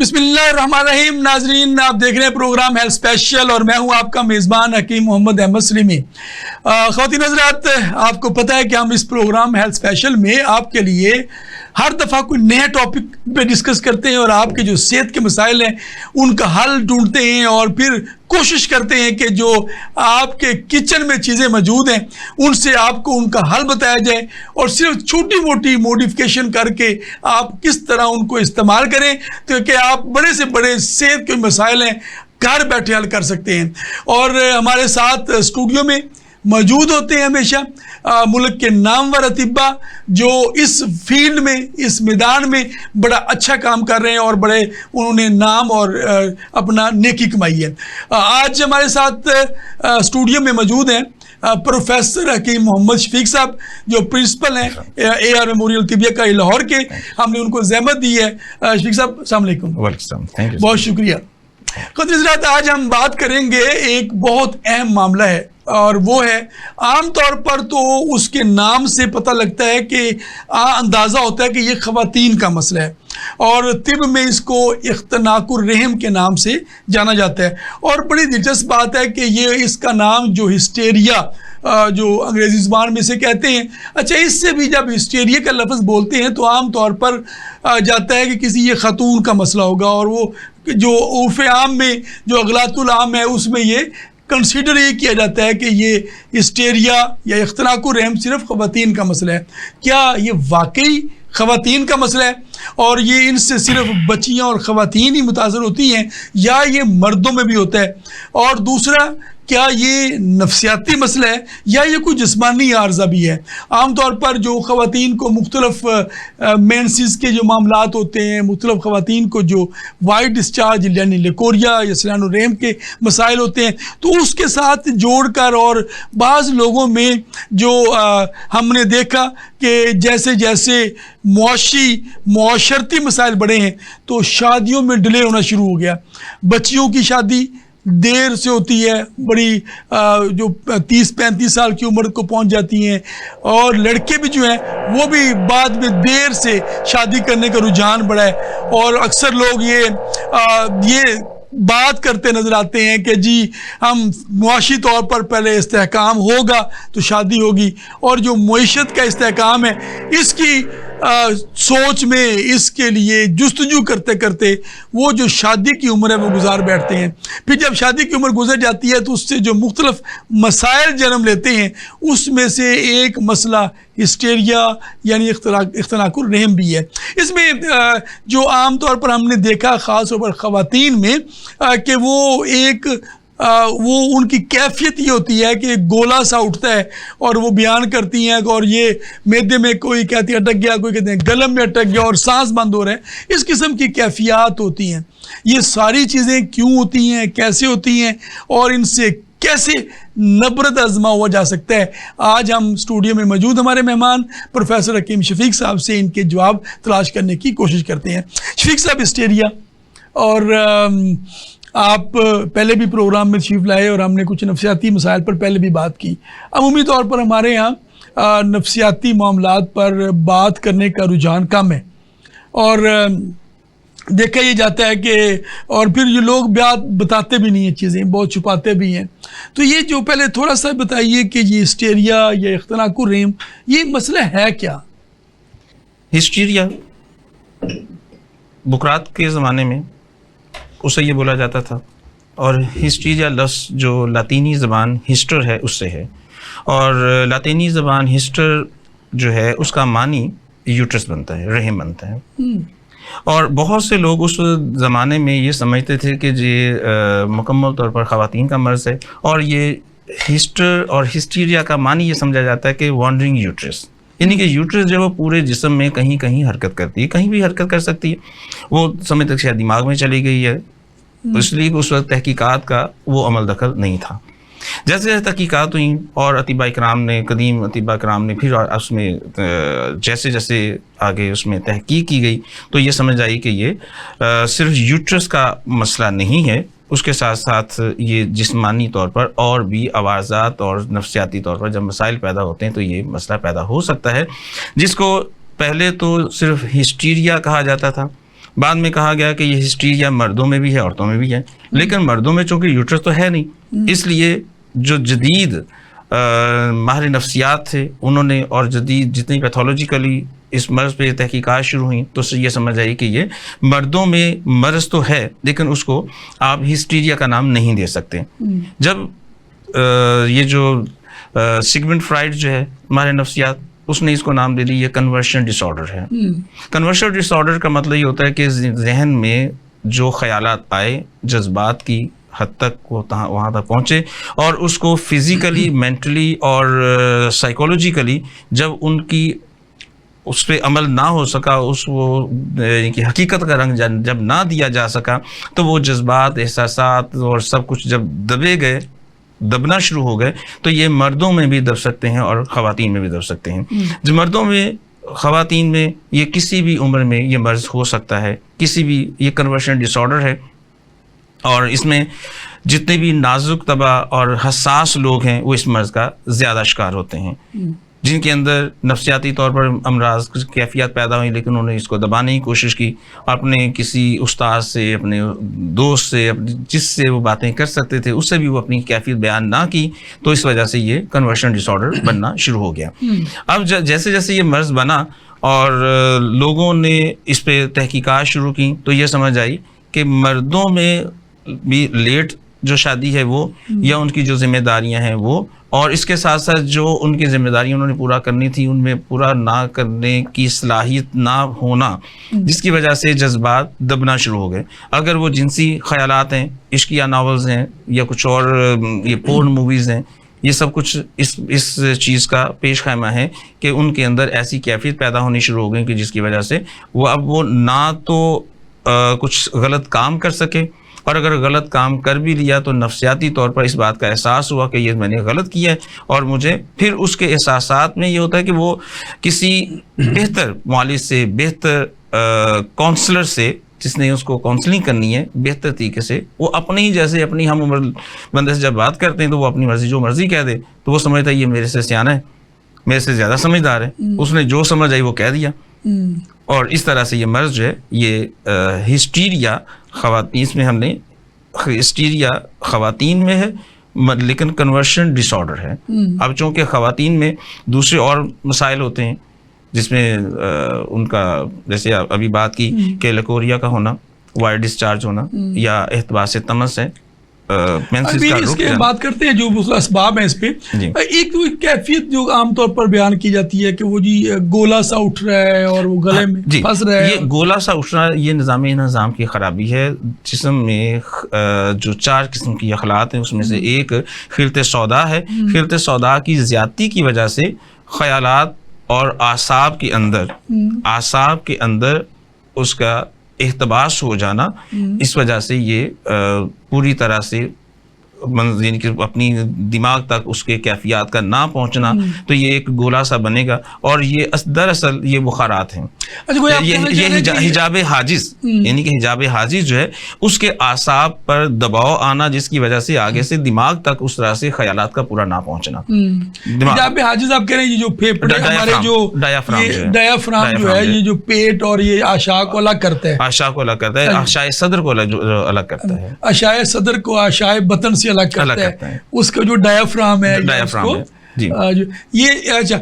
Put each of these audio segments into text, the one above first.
بسم اللہ الرحمن الرحیم. ناظرین، آپ دیکھ رہے ہیں پروگرام ہیلتھ اسپیشل اور میں ہوں آپ کا میزبان حکیم محمد احمد سلیمی. خواتین حضرات، آپ کو پتہ ہے کہ ہم اس پروگرام ہیلتھ اسپیشل میں آپ کے لیے ہر دفعہ کوئی نیا ٹاپک پہ ڈسکس کرتے ہیں اور آپ کے جو صحت کے مسائل ہیں ان کا حل ڈھونڈتے ہیں اور پھر کوشش کرتے ہیں کہ جو آپ کے کچن میں چیزیں موجود ہیں ان سے آپ کو ان کا حل بتایا جائے اور صرف چھوٹی موٹی موڈیفیکیشن کر کے آپ کس طرح ان کو استعمال کریں تاکہ آپ بڑے سے بڑے صحت کے مسائل ہیں گھر بیٹھے حل کر سکتے ہیں. اور ہمارے ساتھ اسٹوڈیو میں موجود ہوتے ہیں ہمیشہ ملک کے نامور اطباء جو اس فیلڈ میں، اس میدان میں بڑا اچھا کام کر رہے ہیں اور بڑے انہوں نے نام اور اپنا نیکی کمائی ہے. آج ہمارے ساتھ اسٹوڈیو میں موجود ہیں پروفیسر حکیم محمد شفیق صاحب جو پرنسپل ہیں اے آر میموریل طبیہ کا لاہور کے. ہم نے ان کو زحمت دی ہے. شفیق صاحب السلام علیکم. وعلیکم السلام. بہت شکریہ. خدمت حضرات، آج ہم بات کریں گے ایک بہت اہم معاملہ ہے اور وہ ہے، عام طور پر تو اس کے نام سے پتہ لگتا ہے کہ اندازہ ہوتا ہے کہ یہ خواتین کا مسئلہ ہے اور طب میں اس کو اختناق الرحم کے نام سے جانا جاتا ہے. اور بڑی دلچسپ بات ہے کہ یہ اس کا نام جو ہسٹیریا جو انگریزی زبان میں سے کہتے ہیں، اچھا اس سے بھی جب ہسٹیریا کا لفظ بولتے ہیں تو عام طور پر جاتا ہے کہ کسی یہ خاتون کا مسئلہ ہوگا اور وہ جو عرف عام میں جو اغلاط العام ہے اس میں یہ کنسیڈر یہ کیا جاتا ہے کہ یہ ہسٹیریا یا اختناق الرحم صرف خواتین کا مسئلہ ہے. کیا یہ واقعی خواتین کا مسئلہ ہے اور یہ ان سے صرف بچیاں اور خواتین ہی متاثر ہوتی ہیں یا یہ مردوں میں بھی ہوتا ہے؟ اور دوسرا، کیا یہ نفسیاتی مسئلہ ہے یا یہ کوئی جسمانی عارضہ بھی ہے؟ عام طور پر جو خواتین کو مختلف مینسز کے جو معاملات ہوتے ہیں، مختلف خواتین کو جو وائٹ ڈسچارج یعنی لیکوریا یا سیلان الرحم کے مسائل ہوتے ہیں تو اس کے ساتھ جوڑ کر، اور بعض لوگوں میں جو ہم نے دیکھا کہ جیسے جیسے معاشرتی مسائل بڑھے ہیں تو شادیوں میں ڈیلے ہونا شروع ہو گیا. بچیوں کی شادی دیر سے ہوتی ہے، بڑی جو 30-35 سال کی عمر کو پہنچ جاتی ہیں، اور لڑکے بھی جو ہیں وہ بھی بعد میں دیر سے شادی کرنے کا رجحان بڑھا ہے. اور اکثر لوگ یہ بات کرتے نظر آتے ہیں کہ جی ہم معاشی طور پر پہلے استحکام ہوگا تو شادی ہوگی، اور جو معیشت کا استحکام ہے اس کی سوچ میں اس کے لیے جستجو کرتے کرتے وہ جو شادی کی عمر ہے وہ گزار بیٹھتے ہیں. پھر جب شادی کی عمر گزر جاتی ہے تو اس سے جو مختلف مسائل جنم لیتے ہیں اس میں سے ایک مسئلہ ہسٹیریا یعنی اختناق الرحم بھی ہے. اس میں جو عام طور پر ہم نے دیکھا خاص طور پر خواتین میں کہ وہ ان کی کیفیت یہ ہوتی ہے کہ گولا سا اٹھتا ہے اور وہ بیان کرتی ہیں اور یہ معدے میں کوئی کہتی ہے اٹک گیا، کوئی کہتے ہیں گلم میں اٹک گیا اور سانس بند ہو رہا ہے. اس قسم کی کیفیات ہوتی ہیں. یہ ساری چیزیں کیوں ہوتی ہیں، کیسے ہوتی ہیں اور ان سے کیسے نبرد آزما ہوا جا سکتا ہے؟ آج ہم اسٹوڈیو میں موجود ہمارے مہمان پروفیسر حکیم شفیق صاحب سے ان کے جواب تلاش کرنے کی کوشش کرتے ہیں. شفیق صاحب، ہسٹیریا اور آپ پہلے بھی پروگرام میں تشریف لائے اور ہم نے کچھ نفسیاتی مسائل پر پہلے بھی بات کی. عمومی طور پر ہمارے ہاں نفسیاتی معاملات پر بات کرنے کا رجحان کم ہے اور دیکھا یہ جاتا ہے کہ اور پھر یہ لوگ بتاتے بھی نہیں ہیں، چیزیں بہت چھپاتے بھی ہیں. تو یہ جو پہلے تھوڑا سا بتائیے کہ یہ ہسٹیریا یا اختناق الرحم یہ مسئلہ ہے کیا؟ ہسٹیریا بکرات کے زمانے میں اسے یہ بولا جاتا تھا، اور ہسٹیریا لفظ جو لاطینی زبان ہسٹر ہے اس سے ہے، اور لاطینی زبان ہسٹر جو ہے اس کا معنی یوٹرس بنتا ہے، رحم بنتا ہے. اور بہت سے لوگ اس زمانے میں یہ سمجھتے تھے کہ یہ مکمل طور پر خواتین کا مرض ہے، اور یہ ہسٹر اور ہسٹیریا کا معنی یہ سمجھا جاتا ہے کہ وانڈرنگ یوٹرس، یعنی کہ یوٹرس جو ہے وہ پورے جسم میں کہیں کہیں حرکت کرتی ہے، کہیں بھی حرکت کر سکتی ہے. وہ سمجھ تک شاید دماغ میں چلی گئی ہے، اس لیے اس وقت تحقیقات کا وہ عمل دخل نہیں تھا. جیسے جیسے تحقیقات ہوئیں اور اطباء کرام نے، قدیم اطباء کرام نے پھر اس میں جیسے جیسے آگے اس میں تحقیق کی گئی تو یہ سمجھ آئی کہ یہ صرف یوٹرس کا مسئلہ نہیں ہے، اس کے ساتھ ساتھ یہ جسمانی طور پر اور بھی عوارضات اور نفسیاتی طور پر جب مسائل پیدا ہوتے ہیں تو یہ مسئلہ پیدا ہو سکتا ہے، جس کو پہلے تو صرف ہسٹیریا کہا جاتا تھا بعد میں کہا گیا کہ یہ ہسٹیریا مردوں میں بھی ہے عورتوں میں بھی ہے، لیکن مردوں میں چونکہ یوٹرس تو ہے نہیں، اس لیے جو جدید ماہر نفسیات تھے انہوں نے، اور جدید جتنی پیتھولوجیکلی اس مرض پہ تحقیقات شروع ہوئیں تو یہ سمجھ آئی کہ یہ مردوں میں مرض تو ہے لیکن اس کو آپ ہسٹیریا کا نام نہیں دے سکتے۔ جب یہ جو سگمنڈ فرائڈ جو ہے ماہر نفسیات، اس نے اس کو نام دے دی یہ کنورشن ڈس آرڈر ہے۔ کنورشن ڈس آرڈر کا مطلب یہ ہوتا ہے کہ ذہن میں جو خیالات آئے، جذبات کی حد تک وہ وہاں تک پہنچے، اور اس کو فزیکلی، مینٹلی اور سائیکولوجیکلی جب ان کی اس پہ عمل نہ ہو سکا، اس وہ کہ حقیقت کا رنگ جب نہ دیا جا سکا، تو وہ جذبات، احساسات اور سب کچھ جب دبنا شروع ہو گئے، تو یہ مردوں میں بھی دب سکتے ہیں اور خواتین میں بھی دب سکتے ہیں۔ جو مردوں میں، خواتین میں، یہ کسی بھی عمر میں یہ مرض ہو سکتا ہے، کسی بھی، یہ کنورشن ڈس آرڈر ہے، اور اس میں جتنے بھی نازک طبع اور حساس لوگ ہیں وہ اس مرض کا زیادہ شکار ہوتے ہیں، جن کے اندر نفسیاتی طور پر امراض کیفیت پیدا ہوئی لیکن انہوں نے اس کو دبانے کی کوشش کی، اپنے کسی استاد سے، اپنے دوست سے، جس سے وہ باتیں کر سکتے تھے اس سے بھی وہ اپنی کیفیت بیان نہ کی، تو اس وجہ سے یہ کنورشن ڈس آرڈر بننا شروع ہو گیا۔ اب جیسے جیسے یہ مرض بنا اور لوگوں نے اس پہ تحقیقات شروع کی تو یہ سمجھ آئی کہ مردوں میں بھی لیٹ جو شادی ہے وہ، یا ان کی جو ذمہ داریاں ہیں وہ، اور اس کے ساتھ ساتھ جو ان کی ذمہ داریاں انہوں نے پورا کرنی تھی ان میں پورا نہ کرنے کی صلاحیت نہ ہونا، جس کی وجہ سے جذبات دبنا شروع ہو گئے۔ اگر وہ جنسی خیالات ہیں، عشقیہ ناولز ہیں، یا کچھ اور یہ پورن موویز ہیں، یہ سب کچھ اس چیز کا پیش خیمہ ہے کہ ان کے اندر ایسی کیفیت پیدا ہونی شروع ہو گئی کہ جس کی وجہ سے وہ اب وہ نہ تو کچھ غلط کام کر سکے، اور اگر غلط کام کر بھی لیا تو نفسیاتی طور پر اس بات کا احساس ہوا کہ یہ میں نے غلط کیا ہے، اور مجھے پھر اس کے احساسات میں یہ ہوتا ہے کہ وہ کسی بہتر معالج سے، بہتر کونسلر سے، جس نے اس کو کاؤنسلنگ کرنی ہے بہتر طریقے سے، وہ اپنی ہی جیسے اپنی ہم عمر بندے سے جب بات کرتے ہیں تو وہ اپنی مرضی جو مرضی کہہ دے تو وہ سمجھتا ہے یہ میرے سے سیانہ ہے، میرے سے زیادہ سمجھدار ہے، اس نے جو سمجھ آئی وہ کہہ دیا، اور اس طرح سے یہ مرض جو ہے یہ ہسٹیریا خواتین میں، ہم نے ہسٹیریا خواتین میں ہے لیکن کنورشن ڈس آرڈر ہے۔ اب چونکہ خواتین میں دوسرے اور مسائل ہوتے ہیں جس میں ان کا جیسے ابھی بات کی کہ لکوریا کا ہونا، وائر ڈسچارج ہونا، یا احتباس طمس ہے، ابھی اس کے بات کرتے ہیں جو اسباب ہیں اس پہ۔ ایک تو کیفیت جو عام طور پر بیان کی جاتی ہے کہ وہ جی گولا سا اٹھ رہا ہے اور وہ گلے میں پھنس رہا ہے، یہ گولا سا اٹھنا یہ نظام کی خرابی ہے۔ جسم میں جو 4 قسم کی اخلاط ہیں اس میں سے ایک خلط سودا ہے۔ خلط سودا کی زیادتی کی وجہ سے خیالات اور اعصاب کے اندر اس کا احتباس ہو جانا، اس وجہ سے یہ پوری طرح سے یعنی کہ اپنی دماغ تک اس کے کیفیات کا نہ پہنچنا، تو یہ ایک گولا سا بنے گا، اور یہ دراصل یہ بخارات ہیں۔ یہ حجاب حاجز، یعنی کہ حجاب حاجز جو ہے اس کے اعصاب پر دباؤ آنا، جس کی وجہ سے آگے سے دماغ تک اس طرح سے خیالات کا پورا نہ پہنچنا۔ حجاب حاجز آپ کہہ رہے ہیں جو پھیپھڑے ہمارے جو ڈایافرام جو ہے، یہ جو پیٹ اور یہ آشا کو الگ کرتا ہے، آشائے صدر کو الگ کرتا ہے، آشائے صدر کو آشائے بطن سے الگ کرتا ہے، اس کا جو ڈایافرام ہے یہ اچھا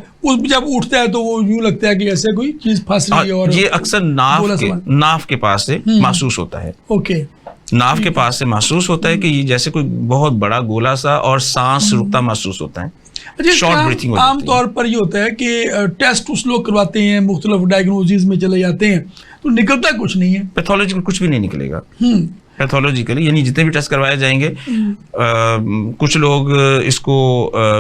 جب اٹھتا ہے تو وہ یوں لگتا ہے کہ ایسے کوئی چیز پھنس رہی ہے، اور یہ اکثر ناف کے پاس سے محسوس ہوتا ہے۔ اوکے، ناف کے پاس سے محسوس ہوتا ہے کہ یہ جیسے کوئی بہت بڑا گولا سا، اور سانس رکتا محسوس ہوتا ہے، شارٹ بریتھنگ۔ عام طور پر یہ ہوتا ہے کہ ٹیسٹ اس لوگ کرواتے ہیں، مختلف ڈائگنوزز میں چلے جاتے ہیں تو نکلتا کچھ نہیں ہے، پیتھولوجیکل کچھ بھی نہیں نکلے گا۔ پیتھولوجیکلی یعنی جتنے بھی ٹیسٹ کروائے جائیں گے، کچھ لوگ اس کو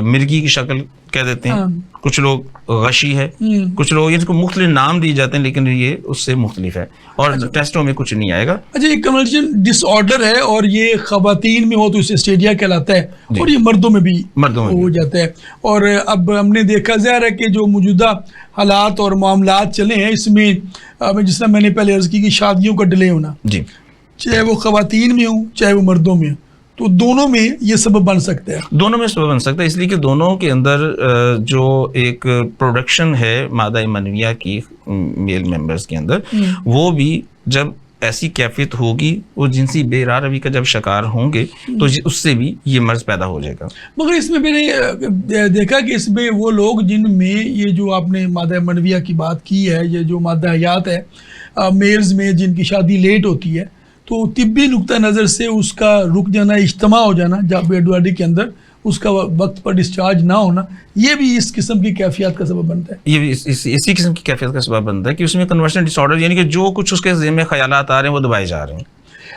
مرگی کی شکل کہہ دیتے ہیں، کچھ لوگ غشی ہے، کچھ لوگ اس کو مختلف نام دیے جاتے ہیں، لیکن یہ اس سے مختلف ہے، اور ٹیسٹوں میں کچھ نہیں آئے گا۔ اچھا، یہ کنورشن ڈس آرڈر ہے اور یہ خواتین میں ہو تو اسے ہسٹیریا کہلاتا ہے، اور یہ مردوں میں بھی ہو جاتا ہے۔ اور اب ہم نے دیکھا ظاہر ہے کہ جو موجودہ حالات اور معاملات چلے ہیں اس میں جس طرح میں نے پہلے عرض کی کہ شادیوں کا ڈیلے ہونا، جی، چاہے وہ خواتین میں ہوں چاہے وہ مردوں میں ہوں، تو دونوں میں یہ سبب بن سکتا ہے۔ دونوں میں سبب بن سکتا ہے، اس لیے کہ دونوں کے اندر جو ایک پروڈکشن ہے مادہ منویہ کی میل ممبرز کے اندر، وہ بھی جب ایسی کیفیت ہوگی وہ جنسی بے روی کا جب شکار ہوں گے تو اس سے بھی یہ مرض پیدا ہو جائے گا. مگر اس میں میں نے دیکھا کہ اس میں وہ لوگ جن میں یہ جو آپ نے مادہ منویہ کی بات کی ہے، یہ جو مادہ حیات ہے میلز میں جن کی شادی لیٹ ہوتی ہے، تو طبی نقطہ نظر سے اس کا رک جانا، اجتماع ہو جانا جب بیڈ باڈی کے اندر، اس کا وقت پر ڈسچارج نہ ہونا، یہ بھی اس قسم کی کیفیات کا سبب بنتا ہے. یہ بھی اسی قسم کی کیفیت کا سبب بنتا ہے کہ اس میں کنورژن ڈس آرڈر، یعنی کہ جو کچھ اس کے ذہن میں خیالات آ رہے ہیں وہ دبائے جا رہے ہیں.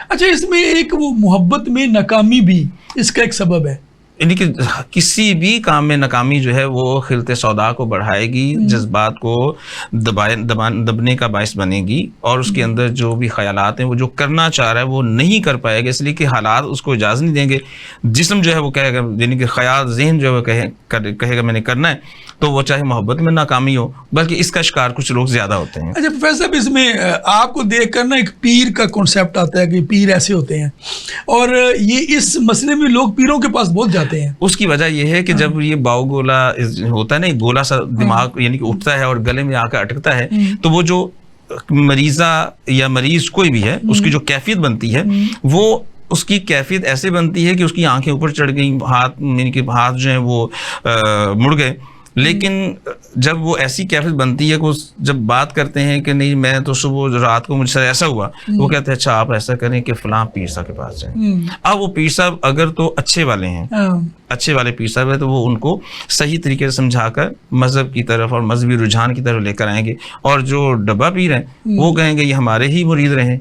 اچھا، اس میں ایک وہ محبت میں ناکامی بھی اس کا ایک سبب ہے. یعنی کہ کسی بھی کام میں ناکامی جو ہے وہ خلط سودا کو بڑھائے گی، جذبات کو دبنے کا باعث بنے گی، اور اس کے اندر جو بھی خیالات ہیں وہ جو کرنا چاہ رہا ہے وہ نہیں کر پائے گا، اس لیے کہ حالات اس کو اجازت نہیں دیں گے. جسم جو ہے وہ کہے گا، یعنی کہ خیال ذہن جو ہے وہ کہے گا میں نے کرنا ہے، تو وہ چاہے محبت میں ناکامی ہو، بلکہ اس کا شکار کچھ لوگ زیادہ ہوتے ہیں. اچھا پروفیسر صاحب، اس میں آپ کو دیکھ کر نا ایک پیر کا کنسیپٹ آتا ہے کہ پیر ایسے ہوتے ہیں، اور یہ اس مسئلے میں لوگ پیروں کے پاس بہت جاتے ہیں. اس کی وجہ یہ ہے کہ جب یہ باؤ گولا ہوتا ہے نا، گولا سا دماغ یعنی کہ اٹھتا ہے اور گلے میں آ کر اٹکتا ہے، تو وہ جو مریضہ یا مریض کوئی بھی ہے اس کی جو کیفیت بنتی ہے وہ اس کی کیفیت ایسے بنتی ہے کہ اس کی آنکھیں اوپر چڑھ گئیں، ہاتھ یعنی کہ ہاتھ جو ہیں وہ مڑ گئے. لیکن جب وہ ایسی کیفیت بنتی ہے کہ جب بات کرتے ہیں کہ نہیں میں تو صبح رات کو مجھ سے ایسا ہوا، وہ کہتے ہیں اچھا آپ ایسا کریں کہ فلاں پیر صاحب کے پاس جائیں. اب وہ پیر صاحب اگر تو اچھے والے ہیں، اچھے والے پیر صاحب ہیں، تو وہ ان کو صحیح طریقے سے سمجھا کر مذہب کی طرف اور مذہبی رجحان کی طرف لے کر آئیں گے. اور جو ڈبہ پیر ہیں وہ کہیں گے یہ ہمارے ہی مرید رہے.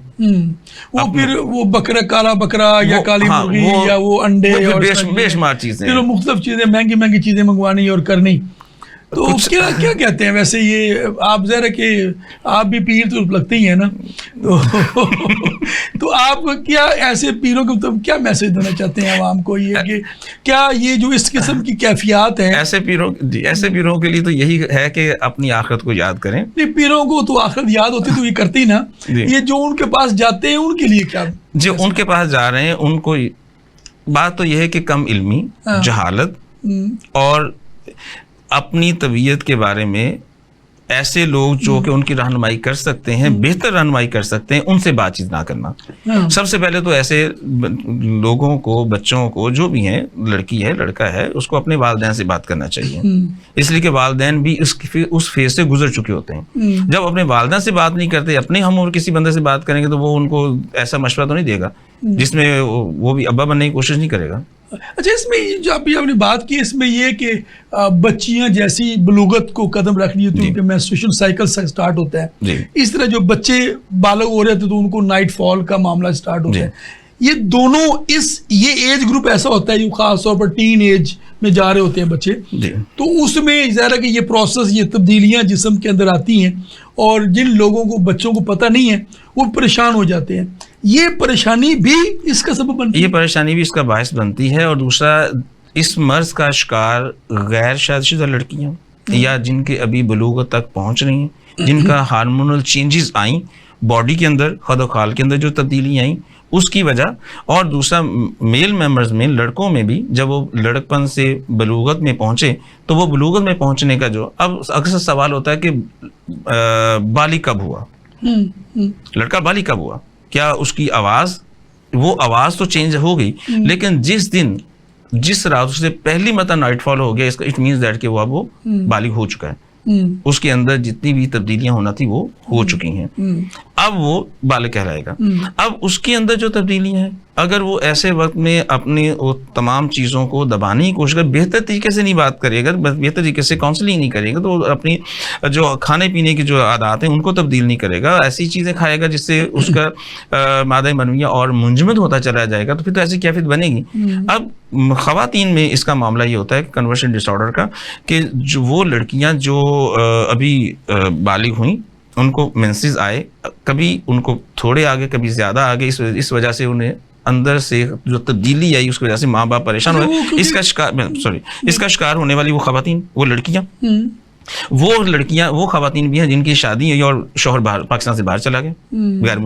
وہ پھر وہ بکرا، کالا بکرا یا کالی مرغی یا وہ انڈے اور بے شمار چیزیں، مختلف چیزیں، مہنگی مہنگی چیزیں منگوانی اور کرنی. تو کیا کہتے ہیں ویسے یہ آپ ظاہر ہے کہ آپ بھی پیر تو لگتے ہی ہیں نا، تو آپ کیا ایسے پیروں کو کیا میسج دینا چاہتے ہیں عوام کو، یہ کہ کیا یہ جو اس قسم کی کیفیات ہیں ایسے پیروں کے لیے تو یہی ہے کہ اپنی آخرت کو یاد کریں. نہیں، پیروں کو تو آخرت یاد ہوتی تو یہ کرتی نا، یہ جو ان کے پاس جاتے ہیں ان کے لیے کیا؟ جو ان کے پاس جا رہے ہیں ان کو بات تو یہ ہے کہ کم علمی، جہالت اور اپنی طبیعت کے بارے میں ایسے لوگ جو کہ ان کی رہنمائی کر سکتے ہیں، بہتر رہنمائی کر سکتے ہیں، ان سے بات چیت نہ کرنا. سب سے پہلے تو ایسے لوگوں کو، بچوں کو جو بھی ہیں، لڑکی ہے لڑکا ہے، اس کو اپنے والدین سے بات کرنا چاہیے، اس لیے کہ والدین بھی اس فیز سے گزر چکے ہوتے ہیں. جب اپنے والدین سے بات نہیں کرتے، اپنے ہم اور کسی بندے سے بات کریں گے تو وہ ان کو ایسا مشورہ تو نہیں دے گا جس میں وہ بھی ابا بننے کی کوشش نہیں کرے گا. اچھا، اس میں جو آپ نے بات کی، اس میں یہ کہ بچیاں جیسی بلوغت کو قدم رکھنی ہوتی ہے، ان کے مینسٹریشن سائیکل سٹارٹ ہوتا ہے، اس طرح جو بچے بالغ ہو رہے تھے تو ان کو نائٹ فال کا معاملہ سٹارٹ ہوتا ہے. یہ دونوں یہ ایج گروپ ایسا ہوتا ہے جو خاص طور پر ٹین ایج میں جا رہے ہوتے ہیں بچے، تو اس میں ظاہر ہے کہ یہ پروسیس، یہ تبدیلیاں جسم کے اندر آتی ہیں، اور جن لوگوں کو، بچوں کو پتہ نہیں ہے وہ پریشان ہو جاتے ہیں. یہ پریشانی بھی اس کا سبب بنتی ہے، یہ پریشانی بھی اس کا باعث بنتی ہے. اور دوسرا، اس مرض کا شکار غیر شادی شدہ لڑکیاں یا جن کے ابھی بلوغت تک پہنچ رہی ہیں، جن کا ہارمونل چینجز آئیں باڈی کے اندر، خد و خال کے اندر جو تبدیلی آئیں اس کی وجہ. اور دوسرا، میل ممبرز میں، لڑکوں میں بھی جب وہ لڑکپن سے بلوغت میں پہنچے تو وہ بلوغت میں پہنچنے کا جو اب اکثر سوال ہوتا ہے کہ بالغ کب ہوا، لڑکا بالغ کب ہوا؟ کیا اس کی وہ آواز تو چینج ہو گئی، لیکن جس رات سے پہلی مرتبہ نائٹ فال ہو گیا، اس کا اٹ مینز دیٹ کہ وہ بالغ ہو چکا ہے، اس کے اندر جتنی بھی تبدیلیاں ہونا تھی وہ ہو چکی ہیں، اب وہ بالغ کہلائے گا. اب اس کے اندر جو تبدیلیاں ہیں، اگر وہ ایسے وقت میں اپنی تمام چیزوں کو دبانے کی کوشش کرے، بہتر طریقے سے نہیں بات کرے گا، بہتر طریقے سے کاؤنسلنگ نہیں کرے گا، تو اپنی جو کھانے پینے کی جو عادات ہیں ان کو تبدیل نہیں کرے گا، ایسی چیزیں کھائے گا جس سے اس کا مادہ منویہ اور منجمد ہوتا چلا جائے گا، تو پھر تو ایسی کیفیت بنے گی. اب خواتین میں اس کا معاملہ یہ ہوتا ہے کنورژن ڈس آرڈر کا، کہ جو وہ لڑکیاں جو ابھی بالغ ہوئیں، ان کو مینسز آئے، کبھی ان کو تھوڑے آگے کبھی زیادہ آگے، اس وجہ سے انہیں اندر سے جو تبدیلی آئی اس کی وجہ سے ماں باپ پریشان ہوئے. اس کا شکار ہونے والی وہ خواتین، وہ لڑکیاں، وہ خواتین بھی ہیں جن کی شادی ہوئی اور شوہر پاکستان سے باہر چلا گیا، غیر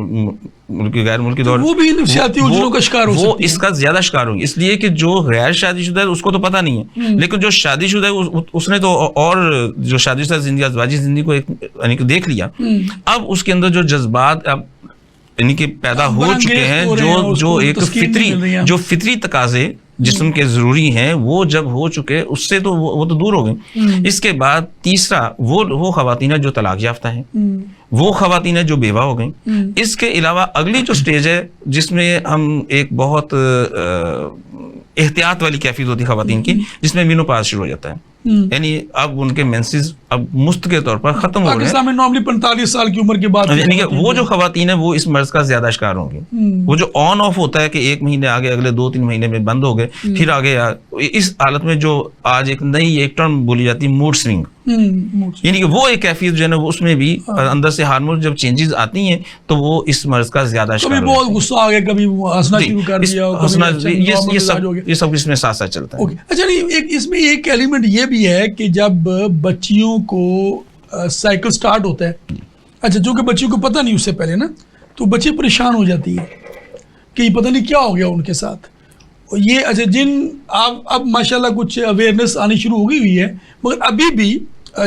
ملکی دور، وہ بھی نفسیاتی الجھنوں کا شکار ہو سکتی ہے. وہ اس کا زیادہ شکار ہوگی، اس لیے کہ جو غیر شادی شدہ ہے اس کو تو پتہ نہیں ہے، لیکن جو شادی شدہ ہے اس نے تو اور جو شادی شدہ زندگی، ازواجی زندگی کو یعنی کہ دیکھ لیا. اب اس کے اندر جو جذبات، اب یعنی کہ پیدا ہو چکے ہیں جو ایک جو فطری تقاضے جسم کے ضروری ہیں وہ جب ہو چکے اس سے تو وہ تو دور ہو گئے. اس کے بعد تیسرا وہ خواتین جو طلاق یافتہ ہیں, وہ خواتین جو بیوہ ہو گئیں. اس کے علاوہ اگلی جو سٹیج ہے جس میں ہم ایک بہت احتیاط والی کیفیت ہوتی ہے خواتین کی, جس میں مینوپاز شروع ہو جاتا ہے. یعنی اب ان کے مینسز اب مست کے طور پر ختم ہو رہے ہیں. میں نارملی 45 سال کی عمر کے بعد یعنی کہ وہ جو خواتین ہیں وہ اس مرض کا زیادہ شکار ہوں گی. وہ جو آن آف ہوتا ہے کہ ایک مہینے آگے اگلے 2-3 مہینے میں بند ہو گئے, پھر آگے اس حالت میں جو آج ایک نئی ایک ٹرم بولی جاتی ہے موڈ سوئنگ, یعنی کہ وہ ایک کیفیت جو ہے نا اس میں بھی اندر سے ہارمون جب چینجز آتی ہیں تو وہ اس مرض کا زیادہ شکار. کبھی بہت غصہ آ گیا, کبھی ہنسنا شروع کر دیا, یہ سب اس میں ساتھ ساتھ چلتا ہے. اچھا نہیں, اس میں ایک ایلیمنٹ یہ بھی ہے کہ جب بچیوں کو سائیکل سٹارٹ ہوتا ہے, اچھا چونکہ بچیوں کو پتہ نہیں اس سے پہلے نا, تو بچے پریشان ہو جاتی ہے کہ یہ پتہ نہیں کیا ہو گیا ان کے ساتھ. یہ اچھا جن اب ماشاءاللہ کچھ اویئرنیس آنی شروع ہو گئی ہوئی ہے, مگر ابھی بھی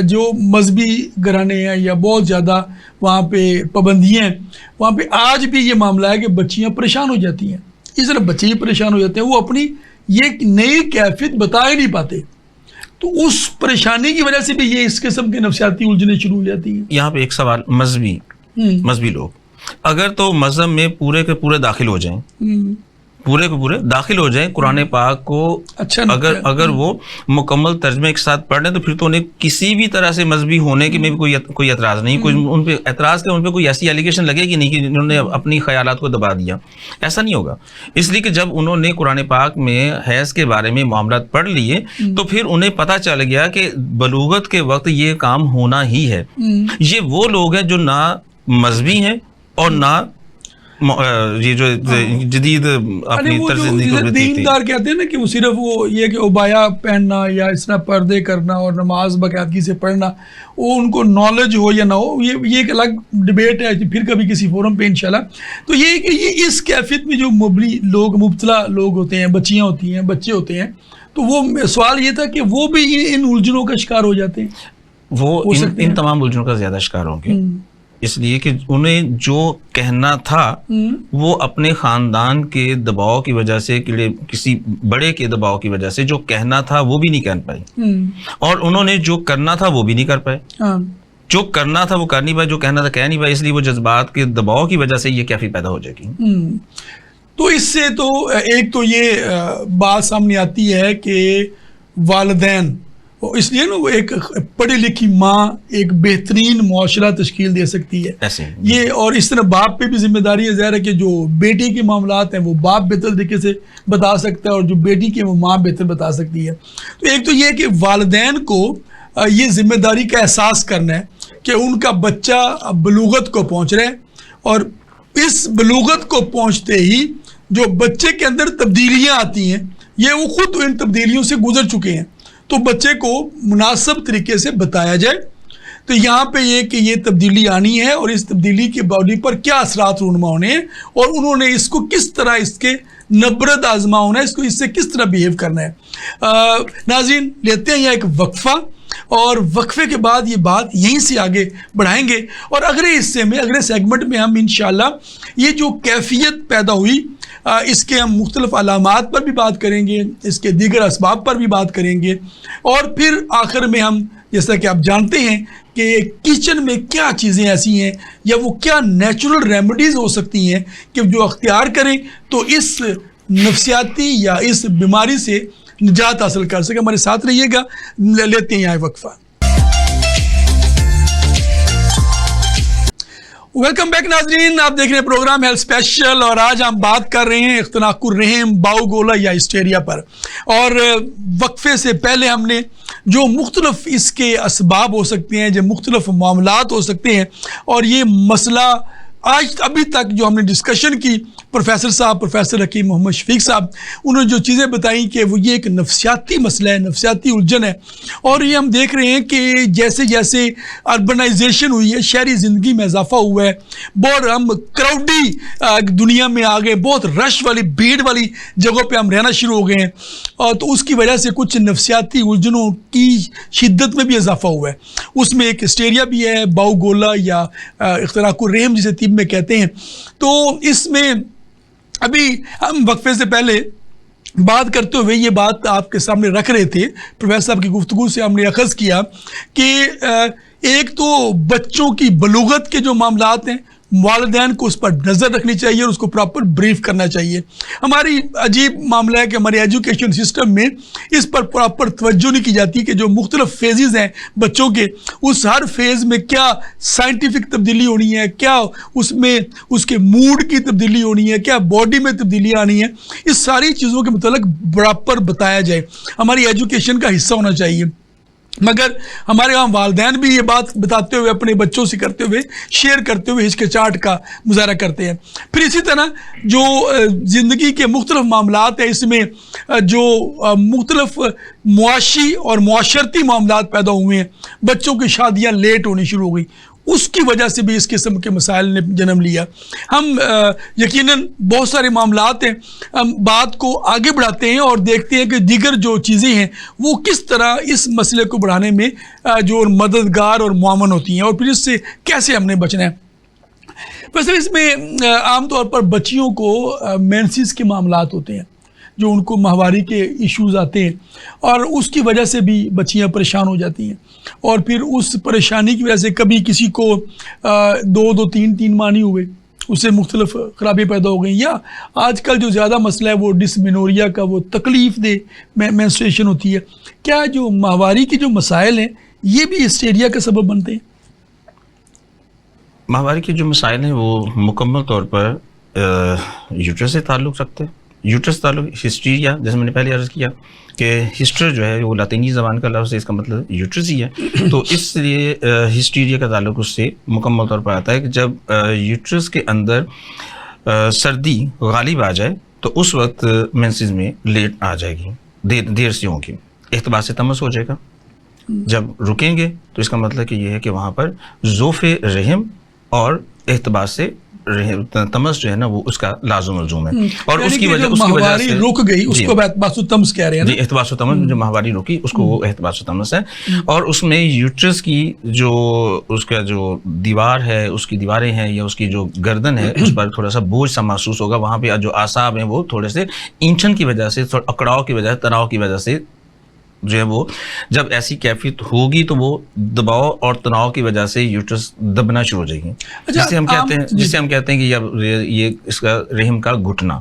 جو مذہبی گھرانے ہیں یا بہت زیادہ وہاں پہ پابندیاں ہیں, وہاں پہ آج بھی یہ معاملہ ہے کہ بچیاں پریشان ہو جاتی ہیں. اس طرح بچے ہی پریشان ہو جاتے ہیں, وہ اپنی یہ نئی کیفیت بتا ہی نہیں پاتے, تو اس پریشانی کی وجہ سے بھی یہ اس قسم کے نفسیاتی الجھنیں شروع ہو جاتی ہیں. یہاں پہ ایک سوال, مذہبی لوگ اگر تو مذہب میں پورے کے پورے داخل ہو جائیں, پورے کے پورے داخل ہو جائیں, قرآن پاک کو اگر وہ مکمل ترجمے کے ساتھ پڑھ لیں تو پھر تو انہیں کسی بھی طرح سے مذہبی ہونے کے میں بھی کوئی اعتراض نہیں. کوئی ان پہ اعتراض کہ ان پہ کوئی ایسی ایلیگیشن لگے گی نہیں کہ انہوں نے اپنی خیالات کو دبا دیا, ایسا نہیں ہوگا. اس لیے کہ جب انہوں نے قرآن پاک میں حیض کے بارے میں معاملات پڑھ لیے تو پھر انہیں پتہ چل گیا کہ بلوغت کے وقت یہ کام ہونا ہی ہے. یہ وہ لوگ ہیں جو نہ مذہبی ہیں اور نہ یہ جو جدید اپنی طرز زندگی کو دیندار کہتے ہیں نا کہ وہ صرف وہ یہ کہ عبایا پہننا یا اس طرح پردے کرنا اور نماز باقاعدگی سے پڑھنا, وہ ان کو نالج ہو یا نہ ہو, یہ ایک الگ ڈبیٹ ہے, پھر کبھی کسی فورم پہ انشاءاللہ. تو یہ کہ یہ اس کیفیت میں جو مبتلا لوگ ہوتے ہیں, بچیاں ہوتی ہیں, بچے ہوتے ہیں, تو وہ سوال یہ تھا کہ وہ بھی ان الجھنوں کا شکار ہو جاتے ہیں. وہ ان تمام الجھنوں کا زیادہ شکار ہوں گے, اس لیے کہ انہیں جو کہنا تھا وہ اپنے خاندان کے دباؤ کی وجہ سے, کسی بڑے کے دباؤ کی وجہ سے جو کہنا تھا وہ بھی نہیں کہہ پائے, اور انہوں نے جو کرنا تھا وہ بھی نہیں کر پائے. جو کرنا تھا وہ کر نہیں پائے, جو کہنا تھا کہہ نہیں پائے, اس لیے وہ جذبات کے دباؤ کی وجہ سے یہ کیفیت پیدا ہو جائے گی. تو اس سے تو ایک تو یہ بات سامنے آتی ہے کہ والدین, اس لیے نا وہ ایک پڑھی لکھی ماں ایک بہترین معاشرہ تشکیل دے سکتی ہے یہ, اور اس طرح باپ پہ بھی ذمہ داری ہے ظاہر ہے کہ جو بیٹی کے معاملات ہیں وہ باپ بہتر طریقے سے بتا سکتا ہے اور جو بیٹی کے وہ ماں بہتر بتا سکتی ہے. تو ایک تو یہ کہ والدین کو یہ ذمہ داری کا احساس کرنا ہے کہ ان کا بچہ بلوغت کو پہنچ رہا ہے, اور اس بلوغت کو پہنچتے ہی جو بچے کے اندر تبدیلیاں آتی ہیں یہ وہ خود ان تبدیلیوں سے گزر چکے ہیں, تو بچے کو مناسب طریقے سے بتایا جائے. تو یہاں پہ یہ کہ یہ تبدیلی آنی ہے اور اس تبدیلی کے باڈی پر کیا اثرات رونما ہونے ہیں, اور انہوں نے اس کو کس طرح اس کے نبرد آزما ہونا ہے, اس سے کس طرح بیہیو کرنا ہے. ناظرین لیتے ہیں یہ ایک وقفہ, اور وقفے کے بعد یہ بات یہیں سے آگے بڑھائیں گے, اور اگلے حصے میں اگلے سیگمنٹ میں ہم انشاءاللہ یہ جو کیفیت پیدا ہوئی اس کے ہم مختلف علامات پر بھی بات کریں گے, اس کے دیگر اسباب پر بھی بات کریں گے, اور پھر آخر میں ہم جیسا کہ آپ جانتے ہیں کہ کچن میں کیا چیزیں ایسی ہیں یا وہ کیا نیچرل ریمیڈیز ہو سکتی ہیں کہ جو اختیار کریں تو اس نفسیاتی یا اس بیماری سے نجات حاصل کر سکے. ہمارے ساتھ رہیے گا, لیتے ہیں یہاں وقفہ. ویلکم بیک ناظرین, آپ دیکھ رہے ہیں پروگرام ہیلتھ اسپیشل, اور آج ہم بات کر رہے ہیں اختناق الرحم, باؤ گولا یا ہسٹیریا پر. اور وقفے سے پہلے ہم نے جو مختلف اس کے اسباب ہو سکتے ہیں, جو مختلف معاملات ہو سکتے ہیں, اور یہ مسئلہ آج ابھی تک جو ہم نے ڈسکشن کی, پروفیسر صاحب پروفیسر حکیم محمد شفیق صاحب انہوں نے جو چیزیں بتائیں کہ وہ یہ ایک نفسیاتی مسئلہ ہے, نفسیاتی الجھن ہے. اور یہ ہم دیکھ رہے ہیں کہ جیسے جیسے اربنائزیشن ہوئی ہے, شہری زندگی میں اضافہ ہوا ہے, بہت ہم کراؤڈی دنیا میں آ گئے, بہت رش والی بھیڑ والی جگہوں پہ ہم رہنا شروع ہو گئے ہیں, اور تو اس کی وجہ سے کچھ نفسیاتی الجھنوں کی شدت میں بھی اضافہ ہوا ہے. اس میں ایک ہسٹیریا بھی ہے, باؤ گولا یا اختناق الرحم جسے طب میں کہتے ہیں. تو اس میں ابھی ہم وقفے سے پہلے بات کرتے ہوئے یہ بات آپ کے سامنے رکھ رہے تھے، پروفیسر صاحب کی گفتگو سے ہم نے اخذ کیا کہ ایک تو بچوں کی بلوغت کے جو معاملات ہیں والدین کو اس پر نظر رکھنی چاہیے اور اس کو پراپر بریف کرنا چاہیے. ہماری عجیب معاملہ ہے کہ ہمارے ایجوکیشن سسٹم میں اس پر پراپر توجہ نہیں کی جاتی کہ جو مختلف فیزز ہیں بچوں کے، اس ہر فیز میں کیا سائنٹیفک تبدیلی ہونی ہے، کیا اس میں اس کے موڈ کی تبدیلی ہونی ہے، کیا باڈی میں تبدیلی آنی ہے، اس ساری چیزوں کے متعلق پراپر بتایا جائے، ہماری ایجوکیشن کا حصہ ہونا چاہیے. مگر ہمارے یہاں والدین بھی یہ بات بتاتے ہوئے اپنے بچوں سے کرتے ہوئے شیئر کرتے ہوئے ہچکچاہٹ کا مظاہرہ کرتے ہیں. پھر اسی طرح جو زندگی کے مختلف معاملات ہیں، اس میں جو مختلف معاشی اور معاشرتی معاملات پیدا ہوئے ہیں، بچوں کی شادیاں لیٹ ہونی شروع ہو گئی، اس کی وجہ سے بھی اس قسم کے مسائل نے جنم لیا. ہم یقیناً بہت سارے معاملات ہیں، ہم بات کو آگے بڑھاتے ہیں اور دیکھتے ہیں کہ دیگر جو چیزیں ہیں وہ کس طرح اس مسئلے کو بڑھانے میں جو مددگار اور معاون ہوتی ہیں، اور پھر اس سے کیسے ہم نے بچنا ہے. ویسے اس میں عام طور پر بچیوں کو مینسز کے معاملات ہوتے ہیں، جو ان کو ماہواری کے ایشوز آتے ہیں اور اس کی وجہ سے بھی بچیاں پریشان ہو جاتی ہیں، اور پھر اس پریشانی کی وجہ سے کبھی کسی کو 2-3 ماہ نہیں ہوئے، اس سے مختلف خرابیاں پیدا ہو گئیں، یا آج کل جو زیادہ مسئلہ ہے وہ ڈسمینوریا کا، وہ تکلیف دہ مینسٹریشن ہوتی ہے. کیا جو ماہواری کے جو مسائل ہیں یہ بھی ہسٹیریا کا سبب بنتے ہیں؟ ماہواری کے جو مسائل ہیں وہ مکمل طور پر یوٹرس سے تعلق رکھتے ہیں. یوٹرس تعلق ہسٹیریا، جیسے میں نے پہلے عرض کیا کہ ہسٹر جو ہے وہ لاطینی زبان کا لفظ ہے، اس کا مطلب یوٹرس ہی ہے. تو اس لیے ہسٹیریا کا تعلق اس سے مکمل طور پر آتا ہے کہ جب یوٹرس کے اندر سردی غالب آ جائے تو اس وقت مینسز میں لیٹ آ جائے گی، دیر سے ہوگی، احتباس تمس ہو جائے گا. جب رکیں گے تو اس کا مطلب کہ یہ ہے کہ وہاں پر ذوف رحم اور احتباس سے تمس جو ہے نا وہ اس کا لازم ملزوم ہے، اور اس کی وجہ سے رک گئی، اس کو احتباس التمس کہہ رہے ہیں. جی، احتباس التمس، جو ماہواری رکی اس کو وہ احتباس التمس ہے. اور اس میں یوٹرس کی جو اس کا جو دیوار ہے، اس کی دیواریں ہیں یا اس کی جو گردن ہے، اس پر تھوڑا سا بوجھ سا محسوس ہوگا. وہاں پہ جو اعصاب ہیں وہ تھوڑے سے اینٹھن کی وجہ سے، اکڑاؤ کی وجہ سے، تناؤ کی وجہ سے جو ہے وہ جب ایسی کیفیت ہوگی تو وہ دباؤ اور تناؤ کی وجہ سے یوٹرس دبنا شروع ہو جائے گی، جس سے ہم کہتے ہیں کہ یہ اس کا رحم کا گھٹنا.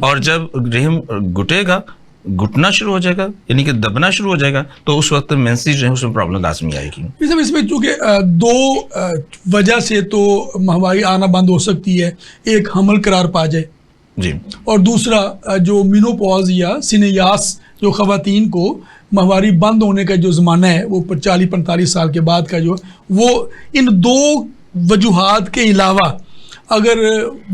اور جب رحم گھٹے گا، گھٹنا شروع ہو جائے گا، یعنی کہ دبنا شروع ہو جائے گا، تو اس وقت مینسز جو ہے اس میں پرابلم لازمی آئے گی. اس میں چونکہ دو وجہ سے تو ماہواری آنا بند ہو سکتی ہے، ایک حمل قرار پا جائے جی، اور دوسرا جو مینوپاز یا سینیاس، جو خواتین کو ماہواری بند ہونے کا جو زمانہ ہے وہ 40-45 سال کے بعد کا جو، وہ ان دو وجوہات کے علاوہ اگر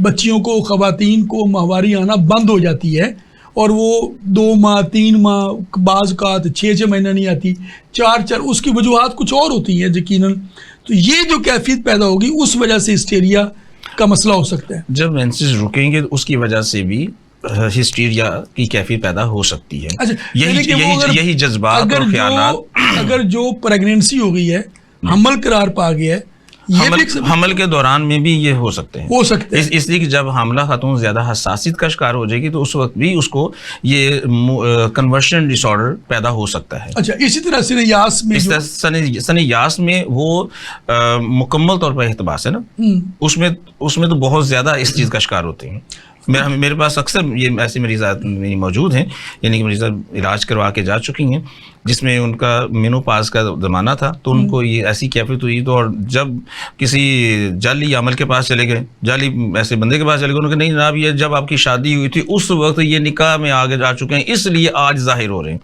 بچیوں کو، خواتین کو ماہواری آنا بند ہو جاتی ہے اور وہ 2 ماہ 3 ماہ، بعض اوقات 6 مہینہ نہیں آتی، 4 اس کی وجوہات کچھ اور ہوتی ہیں یقیناً. تو یہ جو کیفیت پیدا ہوگی اس وجہ سے ہسٹیریا کا مسئلہ ہو سکتا ہے. جب مینسز رکیں گے تو اس کی وجہ سے بھی ہسٹیریا کی کیفیت پیدا ہو سکتی ہے. یہی جذبات اور خیالات، اگر جو پریگنینسی ہو گئی ہے، حمل قرار پا گیا ہے، حمل کے دوران میں بھی یہ ہو سکتے ہیں، اس لیے کہ جب حاملہ خاتون زیادہ حساسیت کا شکار ہو جائے گی تو اس وقت بھی اس کو یہ کنورشن ڈس آرڈر پیدا ہو سکتا ہے. اچھا، اسی طرح سنیاس میں وہ مکمل طور پر احتباس ہے نا، اس میں تو بہت زیادہ اس چیز کا شکار ہوتے ہیں. میرے پاس اکثر یہ ایسے مریضات موجود ہیں، یعنی کہ مریضات علاج کروا کے جا چکی ہیں جس میں ان کا مینوپاز کا زمانہ تھا، تو ان کو یہ ایسی کیفیت ہوئی. تو اور جب کسی جعلی عمل کے پاس چلے گئے، جعلی ایسے بندے کے پاس چلے گئے، انہوں نے کہا نہیں جناب، یہ جب آپ کی شادی ہوئی تھی اس وقت یہ نکاح میں آگے جا چکے ہیں، اس لیے آج ظاہر ہو رہے ہیں.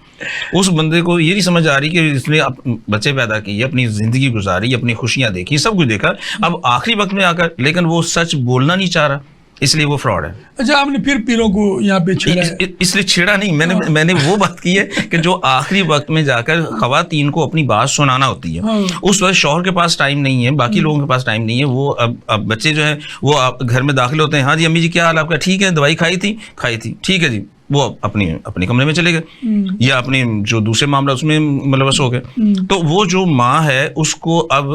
اس بندے کو یہ نہیں سمجھ آ رہی کہ اس نے بچے پیدا کیے، اپنی زندگی گزاری، اپنی خوشیاں دیکھی، سب کچھ دیکھا، اب آخری وقت میں آ کر لیکن وہ سچ بولنا نہیں چاہ رہا، اس لیے وہ فراڈ ہے. اچھا، آپ نے پھر پیروں کو یہاں پہ چھیڑا ہے؟ اس لیے چھیڑا نہیں، میں نے وہ بات کی ہے کہ جو آخری وقت میں جا کر خواتین کو اپنی بات سنانا ہوتی ہے، اس وقت شوہر کے پاس ٹائم نہیں ہے، باقی لوگوں کے پاس ٹائم نہیں ہے. وہ اب بچے جو ہیں وہ گھر میں داخل ہوتے ہیں، ہاں جی امی جی کیا حال آپ کا، ٹھیک ہے، دوائی کھائی تھی، ٹھیک ہے جی، وہ اپنے کمرے میں چلے گئے یا اپنے جو دوسرے معاملہ اس میں ملوث ہو گئے. تو وہ جو ماں ہے اس کو اب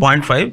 0.5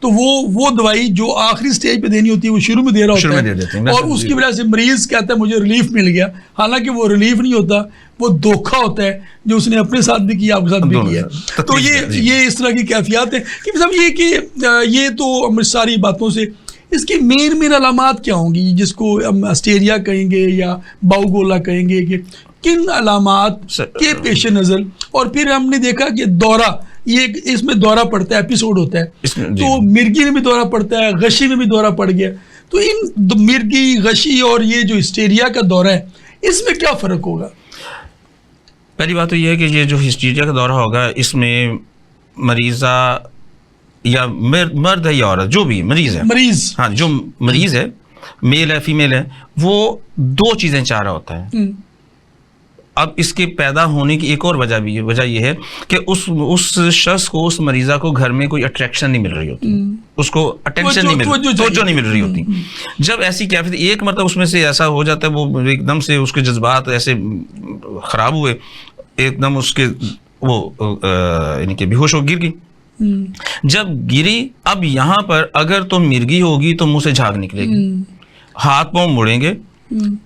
تو وہ دوائی جو آخری سٹیج پہ دینی ہوتی ہے وہ شروع میں دے رہا ہوتا ہے, اور اس کی وجہ سے مریض کہتا ہے مجھے ریلیف مل گیا, حالانکہ وہ ریلیف نہیں ہوتا, وہ دھوکہ ہوتا ہے جو اس نے اپنے ساتھ بھی کیا, آپ کے ساتھ بھی کیا. تو یہ اس طرح کی کیفیات ہیں کہ صاحب یہ کہ یہ تو ہم ساری باتوں سے اس کی مین علامات کیا ہوں گی جس کو ہم اسٹیریا کہیں گے یا باؤگولا کہیں گے, کہ کن علامات کے پیش نظر, اور پھر ہم نے دیکھا کہ دورہ, یہ اس میں دورہ پڑتا ہے, ایپیسوڈ ہوتا ہے, تو مرگی میں بھی دورہ پڑتا ہے, غشی میں بھی دورہ پڑ گیا, تو ان مرگی, غشی اور یہ جو ہسٹیریا کا دورہ ہے اس میں کیا فرق ہوگا؟ پہلی بات تو یہ ہے کہ یہ جو ہسٹیریا کا دورہ ہوگا اس میں مریضہ یا مرد ہے یا عورت, جو بھی مریض ہے, ہاں جو مریض ہے, میل ہے فیمیل ہے, وہ دو چیزیں چاہ رہا ہوتا ہے. اب اس کے پیدا ہونے کی ایک اور وجہ یہ ہے کہ اس شخص کو, اس مریضہ کو گھر میں کوئی اٹریکشن نہیں مل رہی ہوتی, اس کو اٹینشن نہیں مل رہی, توجہ نہیں مل رہی ہوتی. جب ایسی کیفیت ایک مرتبہ اس میں سے ایسا ہو جاتا ہے, وہ ایک دم سے اس کے جذبات ایسے خراب ہوئے, ایک دم اس کے وہ یعنی کہ بے ہوش ہو گر گئی. جب گری, اب یہاں پر اگر تو مرگی ہوگی تو منہ سے جھاگ نکلے گی, ہاتھ پاؤں مڑیں گے,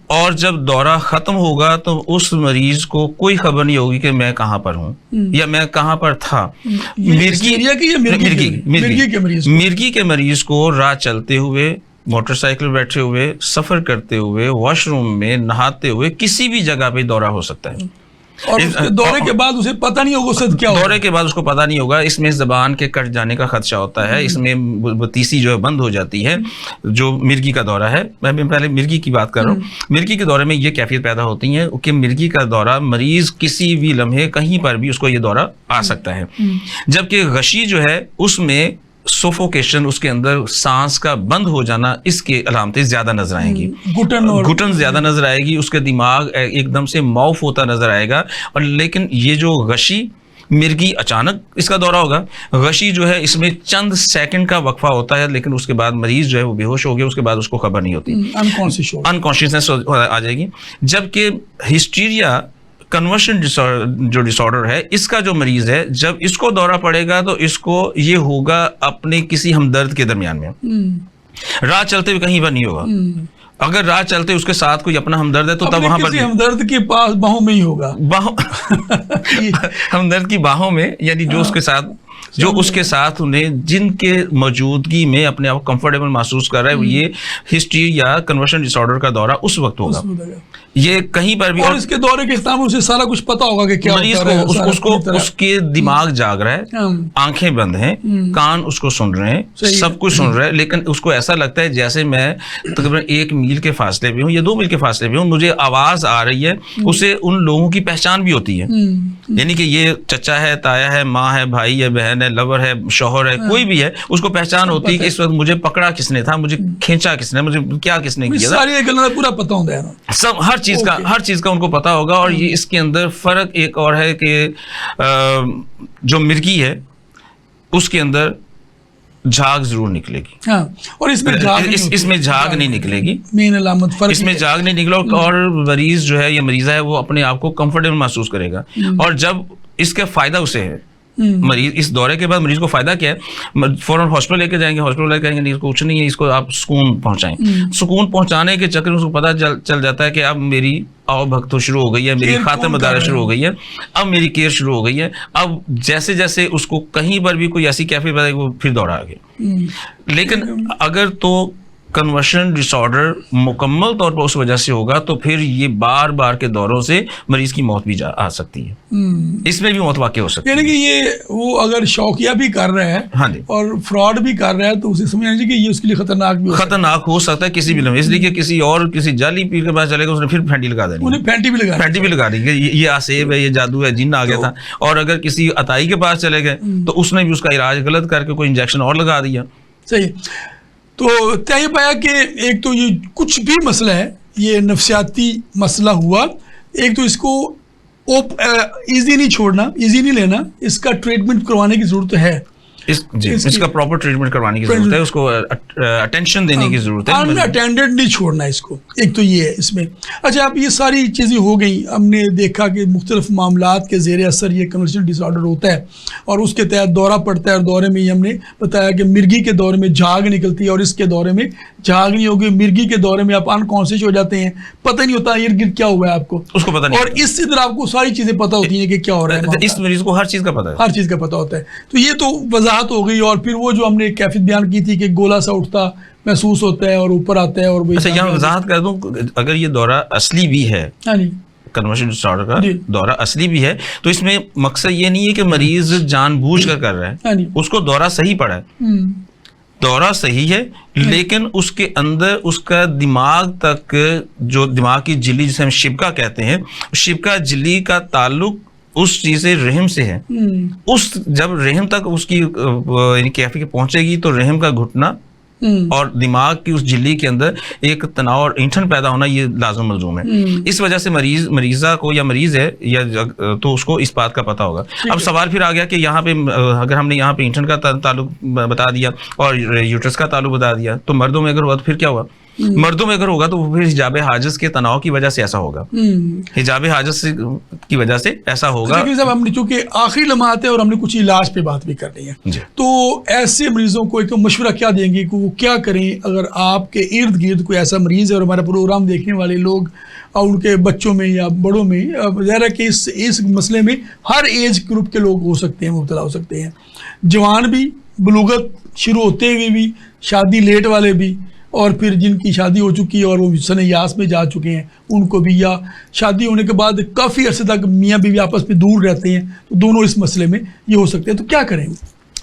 اور جب دورہ ختم ہوگا تو اس مریض کو کوئی خبر نہیں ہوگی کہ میں کہاں پر ہوں یا میں کہاں پر تھا. مرگی کے مریض کو راہ چلتے ہوئے, موٹر سائیکل بیٹھے ہوئے, سفر کرتے ہوئے, واش روم میں نہاتے ہوئے, کسی بھی جگہ پہ دورہ ہو سکتا ہے, اور دورے کے بعد اسے پتہ نہیں ہوگا اس کیا ہوگا, دورے کے بعد اس کو پتہ نہیں ہوگا. اس میں زبان کے کٹ جانے کا خدشہ ہوتا ہے, اس میں بتیسی جو ہے بند ہو جاتی ہے, جو مرگی کا دورہ ہے. میں پہلے مرگی کی بات کر رہا ہوں. مرگی کے دورے میں یہ کیفیت پیدا ہوتی ہیں کہ مرگی کا دورہ مریض کسی بھی لمحے کہیں پر بھی اس کو یہ دورہ آ سکتا ہے. جبکہ غشی جو ہے اس میں سوفوکیشن, اس کے اندر سانس کا بند ہو جانا, اس کے علامتیں زیادہ نظر آئیں گی, گھٹن زیادہ نظر آئے گی, اس کے دماغ ایک دم سے معاف ہوتا نظر آئے گا. اور لیکن یہ جو غشی, مرگی اچانک اس کا دورہ ہوگا, غشی جو ہے اس میں چند سیکنڈ کا وقفہ ہوتا ہے, لیکن اس کے بعد مریض جو ہے وہ بے ہوش ہو گیا, اس کے بعد اس کو خبر نہیں ہوتی, انکانشیسنس آ جائے گی. جبکہ ہسٹیریا کنورشن جو ڈسارڈر ہے, اس کا جو مریض ہے, جب اس کو دورہ پڑے گا تو اس کو یہ ہوگا اپنے کسی ہمدرد کے درمیان میں, راہ چلتے ہوئے کہیں پر نہیں ہوگا. اگر راہ چلتے اس کے ساتھ کوئی اپنا ہمدرد ہے تو تب وہاں پر ہمدرد کے پاس باہوں میں ہی ہوگا, ہمدرد کی باہوں میں, یعنی جو اس کے ساتھ انہیں جن کے موجودگی میں اپنے آپ کمفرٹیبل محسوس کر رہا ہے, یہ ہسٹیریا کنورشن ڈسارڈر کا دورہ اس وقت ہوگا. یہ کہیں پر بھی, اور اس کے دورے کے اختتام اسے سارا کچھ پتا ہوگا کہ کیا مریض کو اس کے دماغ جاگ رہا ہے, آنکھیں بند ہیں, کان اس کو سن رہے ہیں, سب کچھ سن رہے ہیں, لیکن اس کو ایسا لگتا ہے جیسے میں تقریباً 1 میل کے فاصلے پہ ہوں یا 2 میل کے فاصلے پہ ہوں, مجھے آواز آ رہی ہے. اسے ان لوگوں کی پہچان بھی ہوتی ہے, یعنی کہ یہ چچا ہے, تایا ہے, ماں ہے, بھائی ہے, بہن ہے, لور ہے, شوہر ہے, کوئی بھی ہے, اس کو پہچان ہوتی ہے کہ اس وقت مجھے پکڑا کس نے تھا, مجھے کھینچا کس نے, مجھے کیا کس نے کیا, ساری گلاں پورا پتہ ہوتا ہے, سب ہر چیز کا ان کو پتا ہوگا. اور یہ اس کے اندر فرق ایک اور ہے کہ جو مرگی ہے اس کے اندر جھاگ ضرور نکلے گی, اور اس میں جھاگ نہیں نکلے گی, مین علامت فرق اس میں جھاگ نہیں نکلے, اور مریض جو ہے یا مریضہ ہے وہ اپنے آپ کو کمفرٹیبل محسوس کرے گا. اور جب اس کا فائدہ اسے ہے, مریض اس دورے کے بعد مریض کو فائدہ کیا ہے, فوراً ہاسپٹل لے کے جائیں گے, ہاسپٹل لے کے کہیں گے نہیں اس کو کچھ نہیں ہے, اس کو آپ سکون پہنچائیں. سکون پہنچانے کے چکر میں اس کو پتہ چل جاتا ہے کہ اب میری آؤ بھگت شروع ہو گئی ہے, میری خاطر مدارہ شروع ہو گئی ہے, اب میری کیئر شروع ہو گئی ہے. اب جیسے جیسے اس کو کہیں پر بھی کوئی ایسی کیفیت بتائے وہ پھر دورہ آ گیا. لیکن اگر تو کنورشن ڈسارڈر مکمل طور پر اس وجہ سے ہوگا تو پھر یہ بار بار کے دوروں سے مریض کی موت بھی آ سکتی ہے, اس میں بھی موت واقع ہو سکتی ہے. یعنی کہ یہ وہ اگر شوقیہ بھی کر رہا ہے, ہاں جی, اور فراڈ بھی کر رہا ہے, تو اسے سمجھنا چاہیے کہ یہ اس کے لیے خطرناک ہو سکتا ہے کسی بھی لمحے, اس لیے کہ کسی جعلی پیر کے پاس چلے گا, اس نے پھر پھینٹی لگا دینی, انہیں پھینٹی بھی لگا دی کہ یہ آسیب ہے, یہ جادو ہے, جن آ گیا تھا. اور اگر کسی عطائی کے پاس چلے گئے تو اس نے بھی اس کا علاج غلط کر کے کوئی انجیکشن اور لگا دیا. صحیح. تو طے پایا کہ ایک تو یہ کچھ بھی مسئلہ ہے, یہ نفسیاتی مسئلہ ہوا, ایک تو اس کو ایزی نہیں چھوڑنا, ایزی نہیں لینا, اس کا ٹریٹمنٹ کروانے کی ضرورت ہے. اس کا پراپر ٹریٹمنٹ کروانے کی ضرورت ہے, اس کو اٹینشن دینے کی ضرورت ہے, اٹینڈنٹ نہیں چھوڑنا اس کو, ایک تو یہ ہے اس میں. اچھا اب یہ ساری چیزیں ہو گئیں, ہم نے دیکھا کہ مختلف معاملات کے زیر اثر یہ کنورشن ڈس آرڈر ہوتا ہے اور اس کے تحت دورہ پڑتا ہے, اور دورے میں ہم نے بتایا کہ مرگی کے دورے میں جھاگ نکلتی ہے اور اس کے دورے میں جھاگ نہیں ہوگی, مرگی کے دورے میں آپ انکانشیس ہو جاتے ہیں, پتہ نہیں ہوتا ارد گرد کیا ہوا ہے آپ کو, اس کو پتہ نہیں, اور اس سے آپ کو ساری چیزیں پتہ ہوتی ہیں کہ کیا ہو رہا ہے, اس مریض کو ہر چیز کا پتہ ہے, ہر چیز کا پتہ ہوتا ہے. تو یہ تو وضاحت ہو گئی. اور پھر وہ جو ہم نے کیفیت بیان کی تھی کہ گولا سا اٹھتا محسوس ہوتا ہے اور اوپر آتا ہے, اور اچھا یہاں وضاحت کر دوں, اگر یہ دورہ اصلی بھی ہے, کنورشن ڈس آرڈر کا دورہ اصلی بھی ہے, تو اس میں مقصد یہ نہیں ہے کہ مریض جان بوجھ کر رہا ہے, اس کو دورہ صحیح پڑا ہے, دورہ صحیح ہے, لیکن اس کے اندر اس کا دماغ تک جو دماغ کی جھلی جسے ہم شبکہ کہتے ہیں, شبکہ جھلی کا تعلق اس چیز رحم سے ہے. اس جب رحم تک اس کی کیفیت پہنچے گی تو رحم کا گھٹنا اور دماغ کی اس جھلی کے اندر ایک تناؤ اور اینٹھن پیدا ہونا یہ لازم ملزوم ہے. اس وجہ سے مریضہ کو, یا مریض ہے یا تو اس کو اس بات کا پتہ ہوگا. اب سوال پھر آ گیا کہ یہاں پہ اگر ہم نے یہاں پہ اینٹھن کا تعلق بتا دیا اور یوٹرس کا تعلق بتا دیا, تو مردوں میں اگر ہوا تو پھر کیا ہوا؟ مردوں میں اگر ہوگا تو پھر حجاب حاجز کے تناؤ کی وجہ سے ایسا ہوگا, حجاب حاجز کی وجہ سے ایسا ہوگا. صاحب ہم نے چونکہ آخری لمحات ہے اور ہم نے کچھ علاج پہ بات بھی کرنی ہے, تو ایسے مریضوں کو ایک تو مشورہ کیا دیں گے کہ وہ کیا کریں اگر آپ کے ارد گرد کوئی ایسا مریض ہے, اور ہمارا پروگرام دیکھنے والے لوگ اور ان کے بچوں میں یا بڑوں میں, ظاہر ہے کہ اس مسئلے میں ہر ایج گروپ کے لوگ ہو سکتے ہیں, مبتلا ہو سکتے ہیں, جوان بھی, بلوغت شروع ہوتے ہوئے بھی, شادی لیٹ والے بھی, اور پھر جن کی شادی ہو چکی ہے اور وہ سن یاس میں جا چکے ہیں ان کو بھی, یا شادی ہونے کے بعد کافی عرصے تک میاں بیوی آپس میں دور رہتے ہیں, تو دونوں اس مسئلے میں یہ ہو سکتے ہیں. تو کیا کریں؟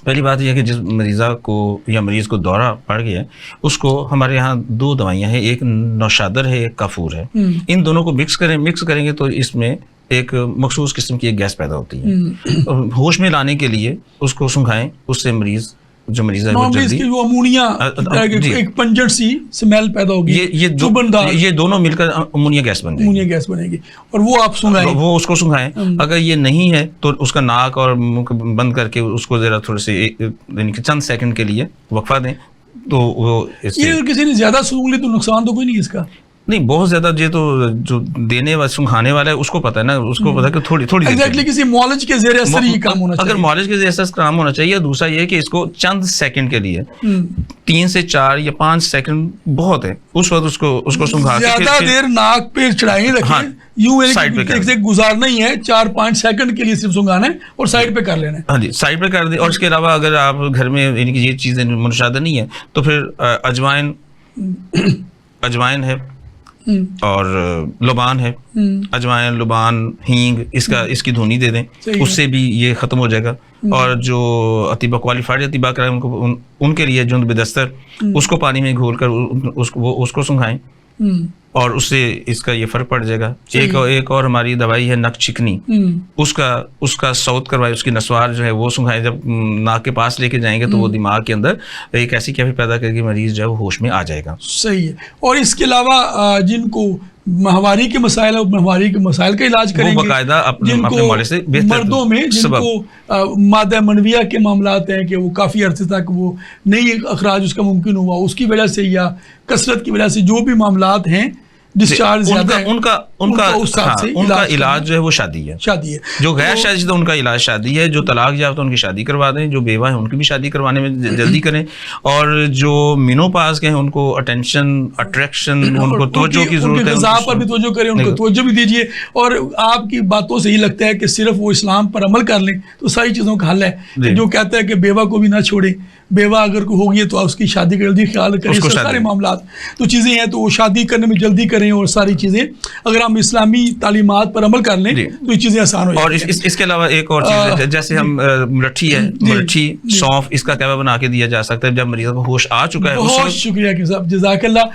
پہلی بات یہ ہے کہ جس مریضہ کو یا مریض کو دورہ پڑ گیا ہے, اس کو ہمارے یہاں 2 دوائیاں ہیں, ایک نوشادر ہے, ایک کافور ہے. ان دونوں کو مکس کریں گے تو اس میں ایک مخصوص قسم کی ایک گیس پیدا ہوتی ہے. ہوش میں لانے کے لیے اس کو سنگھائیں, اس سے مریض جو مریض ہے وہ امونیا ایک پنجنٹ سی اسمیل پیدا ہوگی, یہ دونوں مل کر امونیا گیس بنے گی, اور وہ آپ سنگھائیں, وہ اس کو سنگھائیں. اگر یہ نہیں ہے تو اس کا ناک اور منہ بند کر کے اس کو ذرا تھوڑے سے چند سیکنڈ کے لیے وقفہ دیں. تو وہ کسی نے زیادہ سونگ لی تو نقصان تو کوئی نہیں اس کا, نہیں بہت زیادہ, یہ تو جو دینے والا سنگھانے والا ہے اس کو پتہ ہے نا, اس کو پتہ ہے کہ تھوڑی ایگزیکٹلی کسی معالج کے زیر اثر ہی کام ہونا چاہیے. اگر معالج کے زیر اثر کام ہونا چاہیے. دوسرا یہ کہ اس کو چند سیکنڈ کے لیے 3 سے 4 یا 5 سیکنڈ بہت ہے, اس وقت اس کو سنگھا کے زیادہ دیر ناک پہ چڑھائیں رکھیں, یوں ایک گزارنا ہی ہے, 4-5 سیکنڈ کے لیے صرف سنگھانا ہے اور سائڈ پہ کر لینا ہے. ہاں جی, سائڈ پہ کر دیں. اور اس کے علاوہ اگر آپ گھر میں یہ چیزیں منشادہ نہیں ہے تو پھر اجوائن ہے اور لبان ہے, اجوائن, لبان, ہینگ, اس کی دھونی دے دیں, اس سے بھی یہ ختم ہو جائے گا. اور جو اطباء کوالیفائڈ اطباء کرائے ان کے لیے جند بدستر, اس کو پانی میں گھول کر اس کو سنگھائیں, اور اس سے اس کا یہ فرق پڑ جائے گا. ایک اور ہماری دوائی ہے نک چکنی, اس کا سوت کروائے, اس کی نسوار جو ہے وہ سنگھائیں. جب ناک کے پاس لے کے جائیں گے تو وہ دماغ کے اندر ایک ایسی کیفیت پیدا کرے گی, مریض جو ہے وہ ہوش میں آ جائے گا. صحیح ہے. اور اس کے علاوہ جن کو ماہواری کے مسائل ہے, ماہواری کے مسائل کا علاج کریں گے باقاعدہ اپنے مالے سے. مردوں میں جن کو مادہ منویہ کے معاملات ہیں کہ وہ کافی عرصے تک وہ نئی اخراج اس کا ممکن ہوا, اس کی وجہ سے یا کثرت کی وجہ سے جو بھی معاملات ہیں, ڈسچارج زیادہ ہے, ان کا علاج جو ہے وہ شادی ہے. جو غیر شادی شدہ ان کا علاج شادی ہے. جو طلاق یافتہ ان کی شادی کروا دیں, جو بیوہ ہیں ان کی بھی شادی کروانے میں جلدی کریں. اور جو مینوپاز کے ہیں ان کو اٹینشن, اٹریکشن, ان کو توجہ کی ضرورت ہے, غذا پر بھی توجہ کریں, ان کو توجہ بھی دیجیے. اور آپ کی باتوں سے ہی لگتا ہے کہ صرف وہ اسلام پر عمل کر لیں تو ساری چیزوں کا حل ہے. جو کہتا ہے کہ بیوہ کو بھی نہ چھوڑیں, بیوہ اگر کوئی ہوگی تو اس کی شادی کا جلدی خیال کریں. سارے معاملات تو چیزیں ہیں, تو وہ شادی کرنے میں جلدی کریں, اور ساری چیزیں اگر ہم اسلامی تعلیمات پر عمل کر لیں تو یہ چیزیں آسان ہو جائیں. اور اس کے علاوہ ایک اور چیز ہے, جیسے ہم مرٹھی ہے, مرٹھی سونف, اس کا کہوا بنا کے دیا جا سکتا ہے جب مریض کو ہوش آ چکا ہے. بہت شکریہ کہ صاحب, جزاک اللہ.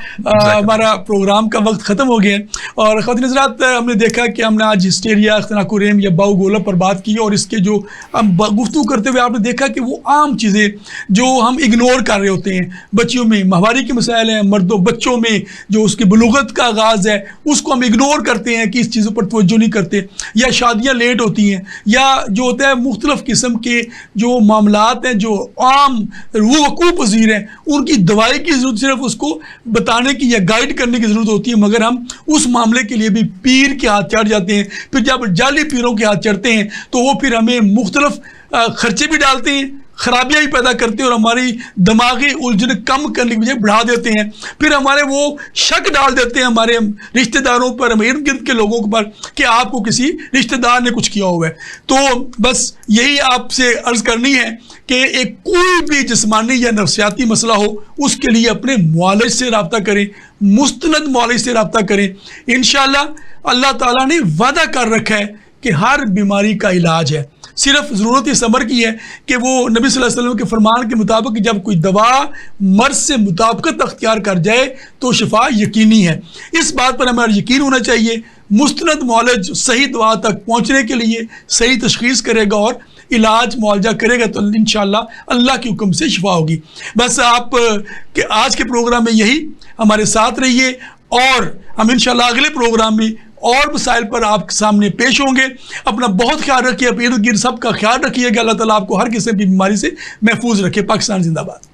ہمارا پروگرام کا وقت ختم ہو گیا ہے, اور خواتین حضرات ہم نے دیکھا کہ ہم نے آج ہسٹیریا, اختناق الرحم یا باؤ گولہ پر بات کی, اور اس کے جو ہم گفتگو کرتے ہوئے آپ نے دیکھا کہ وہ عام چیزیں جو جو ہم اگنور کر رہے ہوتے ہیں. بچیوں میں ماہواری کے مسائل ہیں, مردوں بچوں میں جو اس کی بلوغت کا آغاز ہے اس کو ہم اگنور کرتے ہیں کہ اس چیزوں پر توجہ نہیں کرتے, یا شادیاں لیٹ ہوتی ہیں, یا جو ہوتا ہے مختلف قسم کے جو معاملات ہیں جو عام وقوع پذیر ہیں ان کی دوائی کی ضرورت صرف اس کو بتانے کی یا گائیڈ کرنے کی ضرورت ہوتی ہے, مگر ہم اس معاملے کے لیے بھی پیر کے ہاتھ چڑھ جاتے ہیں. پھر جب جعلی پیروں کے ہاتھ چڑھتے ہیں تو وہ پھر ہمیں مختلف خرچے بھی ڈالتے ہیں, خرابیاں بھی پیدا کرتے ہیں, اور ہماری دماغی الجھن کم کرنے کی بجائے بڑھا دیتے ہیں. پھر ہمارے وہ شک ڈال دیتے ہیں ہمارے رشتہ داروں پر, ہمارے ارد گرد کے لوگوں پر کہ آپ کو کسی رشتہ دار نے کچھ کیا ہوا ہے. تو بس یہی آپ سے عرض کرنی ہے کہ ایک کوئی بھی جسمانی یا نفسیاتی مسئلہ ہو اس کے لیے اپنے معالج سے رابطہ کریں, مستند معالج سے رابطہ کریں. انشاءاللہ اللہ تعالیٰ نے وعدہ کر رکھا ہے کہ ہر بیماری کا علاج ہے, صرف ضرورت اس امر کی ہے کہ وہ نبی صلی اللہ علیہ وسلم کے فرمان کے مطابق جب کوئی دوا مرض سے مطابقت اختیار کر جائے تو شفا یقینی ہے. اس بات پر ہمیں یقین ہونا چاہیے. مستند معالج صحیح دوا تک پہنچنے کے لیے صحیح تشخیص کرے گا اور علاج معالجہ کرے گا تو انشاءاللہ اللہ کے حکم سے شفا ہوگی. بس آپ کہ آج کے پروگرام میں یہی ہمارے ساتھ رہیے, اور ہم انشاءاللہ اگلے پروگرام میں اور مسائل پر آپ کے سامنے پیش ہوں گے. اپنا بہت خیال رکھیے, اپنے ارد گرد سب کا خیال رکھیے گا. اللہ تعالیٰ آپ کو ہر قسم کی بیماری سے محفوظ رکھے. پاکستان زندہ باد.